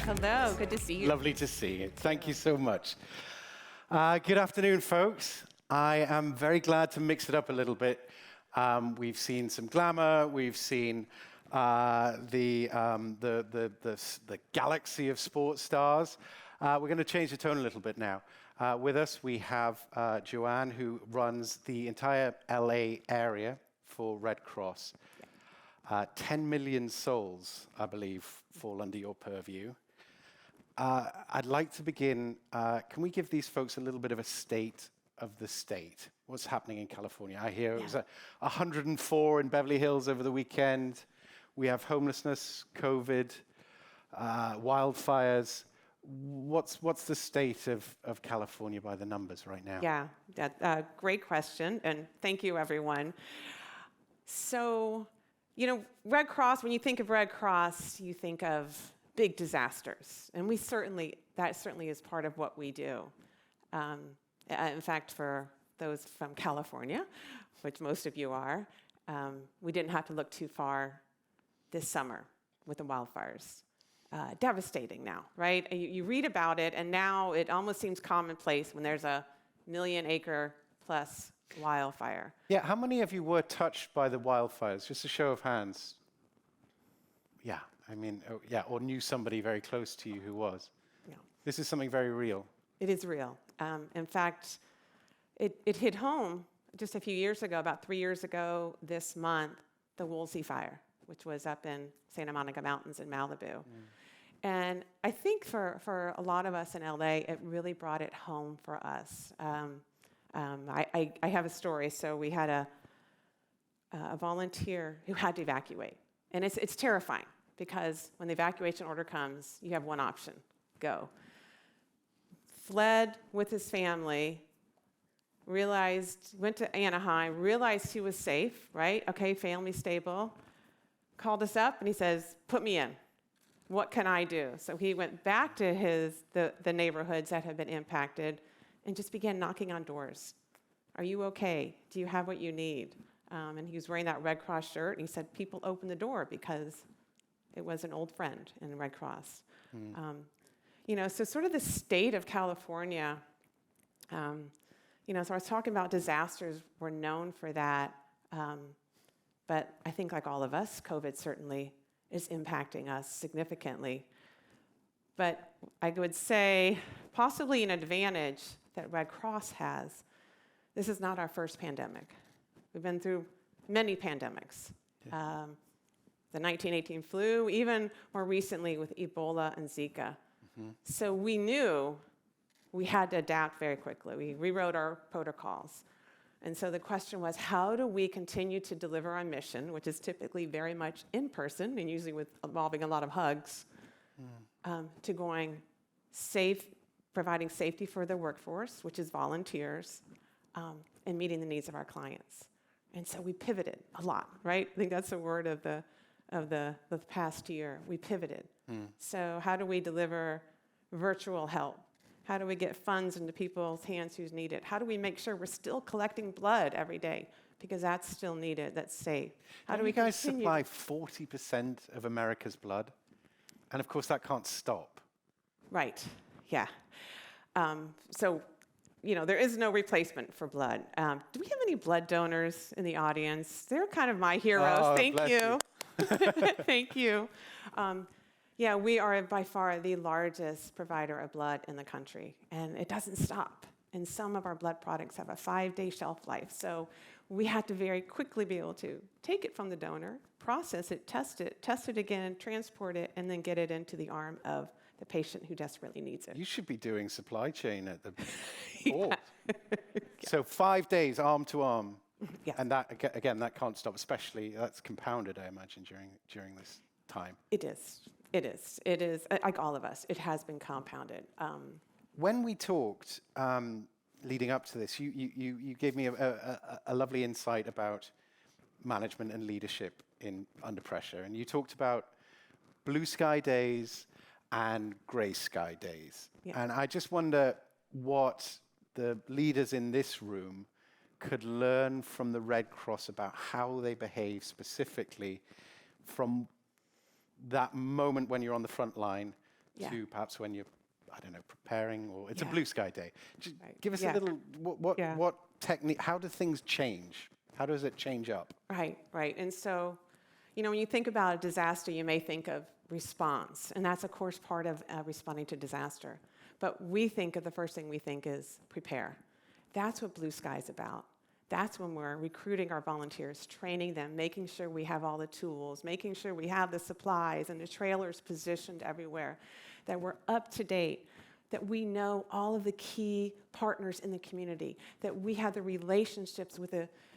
Hello, good to see you. Lovely to see you. Thank you so much. Good afternoon, folks. I am very glad to mix it up a little bit. We've seen some glamour. We've seen the galaxy of sports stars. We're going to change the tone a little bit now. With us, we have Joanne, who runs the entire LA area for Red Cross. 10 million souls, I believe, fall under your purview. I'd like to begin, can we give these folks a little bit of a state of the state? What's happening in California? I hear it was 104 in Beverly Hills over the weekend. We have homelessness, COVID, wildfires. What's the state of California by the numbers right now? Yeah, great question, and thank you, everyone. So, Red Cross, when you think of Red Cross, you think of big disasters, and that certainly is part of what we do. In fact, for those from California, which most of you are, we didn't have to look too far this summer with the wildfires. Devastating now, right? You read about it, and now it almost seems commonplace when there's a 1 million acre plus wildfire. Yeah, how many of you were touched by the wildfires? Just a show of hands. Yeah, or knew somebody very close to you who was. Yeah. This is something very real. It is real. In fact, it hit home just a few years ago, about 3 years ago this month, the Woolsey fire, which was up in Santa Monica Mountains in Malibu. And I think for a lot of us in LA, it really brought it home for us. I have a story. So we had a volunteer who had to evacuate. And it's terrifying because when the evacuation order comes, you have one option, go. Fled with his family, went to Anaheim, realized he was safe, right? Okay, family stable. Called us up and he says, put me in. What can I do? So he went back to the neighborhoods that had been impacted and just began knocking on doors. Are you okay? Do you have what you need? And he was wearing that Red Cross shirt, and he said, people open the door because it was an old friend in Red Cross. So sort of the state of California, so I was talking about disasters, we're known for that, but I think like all of us, COVID certainly is impacting us significantly. But I would say possibly an advantage that Red Cross has, this is not our first pandemic. We've been through many pandemics. The 1918 flu, even more recently with Ebola and Zika. So we knew we had to adapt very quickly. We rewrote our protocols. And so the question was, how do we continue to deliver our mission, which is typically very much in person and usually involving a lot of hugs, to going safe, providing safety for the workforce, which is volunteers, and meeting the needs of our clients. And so we pivoted a lot, right? I think that's the word of the past year. We pivoted. So how do we deliver virtual help? How do we get funds into people's hands who need it? How do we make sure we're still collecting blood every day? Because that's still needed, that's safe. How do we guys supply 40% of America's blood? And of course, that can't stop. Right, yeah. There is no replacement for blood. Do we have any blood donors in the audience? They're kind of my heroes. Oh, Thank bless you. Thank you. We are by far the largest provider of blood in the country, and it doesn't stop. And some of our blood products have a 5-day shelf life. So we had to very quickly be able to take it from the donor, process it, test it again, transport it, and then get it into the arm of the patient who desperately needs it. You should be doing supply chain at the port. So 5 days, arm to arm. Yes. And that, again, that can't stop, especially, that's compounded, I imagine, during this time. It is, like all of us, it has been compounded. When we talked leading up to this, you gave me a lovely insight about management and leadership under pressure. And you talked about blue sky days and gray sky days. Yeah. And I just wonder what the leaders in this room could learn from the Red Cross about how they behave specifically from that moment when you're on the front line Yeah. to perhaps when you're, I don't know, preparing, or it's a Yeah. blue sky day. Just Right. give us Yeah. a little, Yeah. what technique, how do things change? How does it change up? Right. And so, when you think about a disaster, you may think of response, and that's, of course, part of responding to disaster. But the first thing we think is prepare. That's what Blue Sky is about. That's when we're recruiting our volunteers, training them, making sure we have all the tools, making sure we have the supplies and the trailers positioned everywhere, that we're up to date, that we know all of the key partners in the community, that we have the relationships with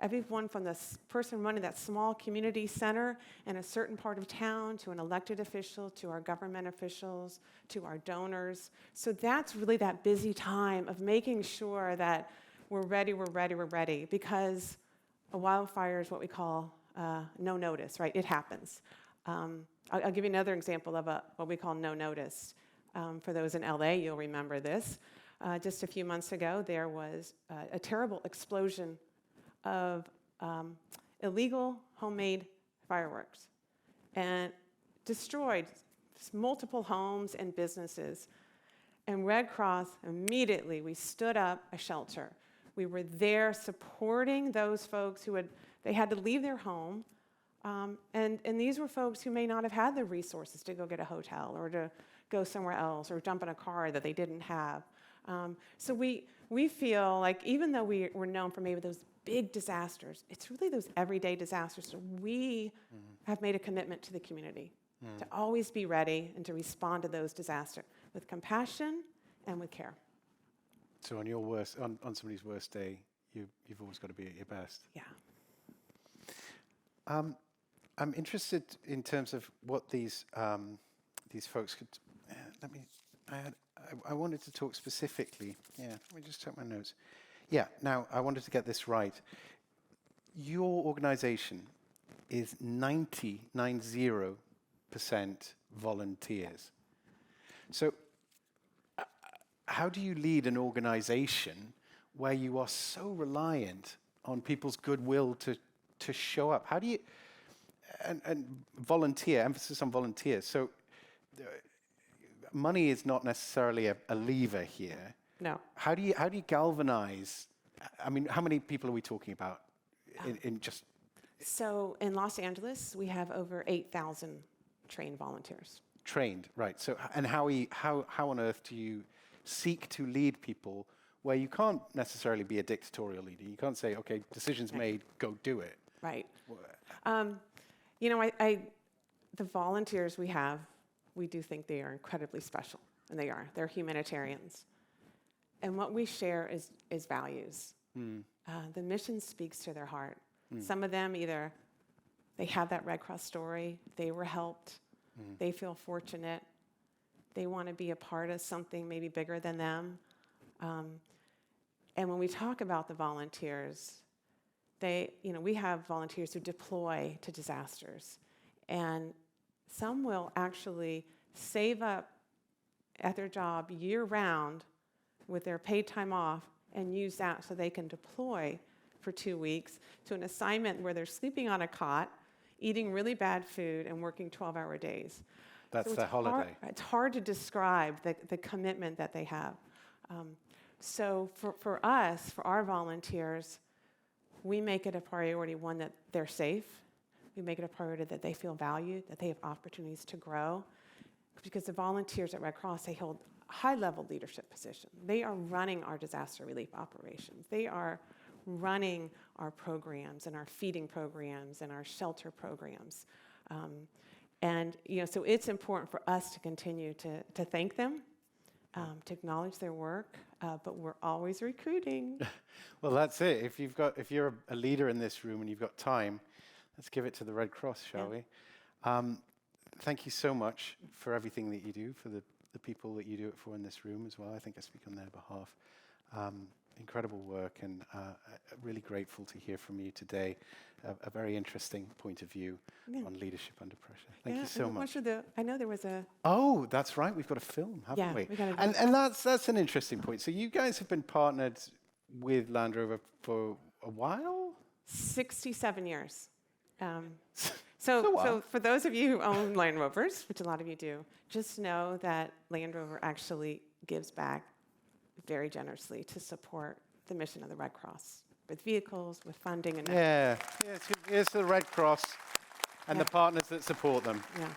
everyone from the person running that small community center in a certain part of town to an elected official, to our government officials, to our donors. So that's really that busy time of making sure that we're ready, because a wildfire is what we call no notice, right? It happens. I'll give you another example of what we call no notice. For those in LA, you'll remember this. Just a few months ago, there was a terrible explosion of illegal homemade fireworks and destroyed multiple homes and businesses. And Red Cross, immediately, we stood up a shelter. We were there supporting those folks they had to leave their home. And these were folks who may not have had the resources to go get a hotel or to go somewhere else or jump in a car that they didn't have. So we feel like, even though we're known for maybe those big disasters, it's really those everyday disasters. So we have made a commitment to the community to always be ready and to respond to those disasters with compassion and with care. So on your worst, on somebody's worst day, you've always got to be at your best. Yeah. I'm interested in terms of what these folks could. I wanted to talk specifically. Yeah, let me just check my notes. Yeah. Now I wanted to get this right. Your organization is 90% volunteers. So how do you lead an organization where you are so reliant on people's goodwill to show up? How do you, and volunteer, emphasis on volunteers. So money is not necessarily a lever here. No. How do you galvanize? I mean, how many people are we talking about in just? So in Los Angeles, we have over 8,000 trained volunteers. Trained, right. So, and how on earth do you seek to lead people where you can't necessarily be a dictatorial leader? You can't say, okay, decisions made, go do it. Right. The volunteers we have, we do think they are incredibly special, and they are. They're humanitarians. And what we share is values. The mission speaks to their heart. Some of them either they have that Red Cross story, they were helped, they feel fortunate, they want to be a part of something maybe bigger than them. And when we talk about the volunteers, we have volunteers who deploy to disasters, and some will actually save up at their job year-round with their paid time off and use that so they can deploy for 2 weeks to an assignment where they're sleeping on a cot, eating really bad food, and working 12-hour days. That's So their holiday. It's hard to describe the commitment that they have. So for us, for our volunteers, we make it a priority, one, that they're safe. We make it a priority that they feel valued, that they have opportunities to grow. Because the volunteers at Red Cross, they hold high-level leadership positions. They are running our disaster relief operations. They are running our programs and our feeding programs and our shelter programs. So it's important for us to continue to thank them, to acknowledge their work, but we're always recruiting. Well, that's it. If you're a leader in this room and you've got time, let's give it to the Red Cross, shall we? Thank you so much for everything that you do, for the people that you do it for in this room as well. I think I speak on their behalf. Incredible work, and really grateful to hear from you today. A very interesting point of view on leadership under pressure. Thank you so much. I know there was a... Oh, that's right. We've got a film, haven't we? We got a and that's an interesting point. So you guys have been partnered with Landrover for a while? 67 years. So for those of you who own Land Rovers, which a lot of you do, just know that Land Rover actually gives back very generously to support the mission of the Red Cross with vehicles, with funding, and Yeah, it's the Red Cross and the partners that support them. yeah.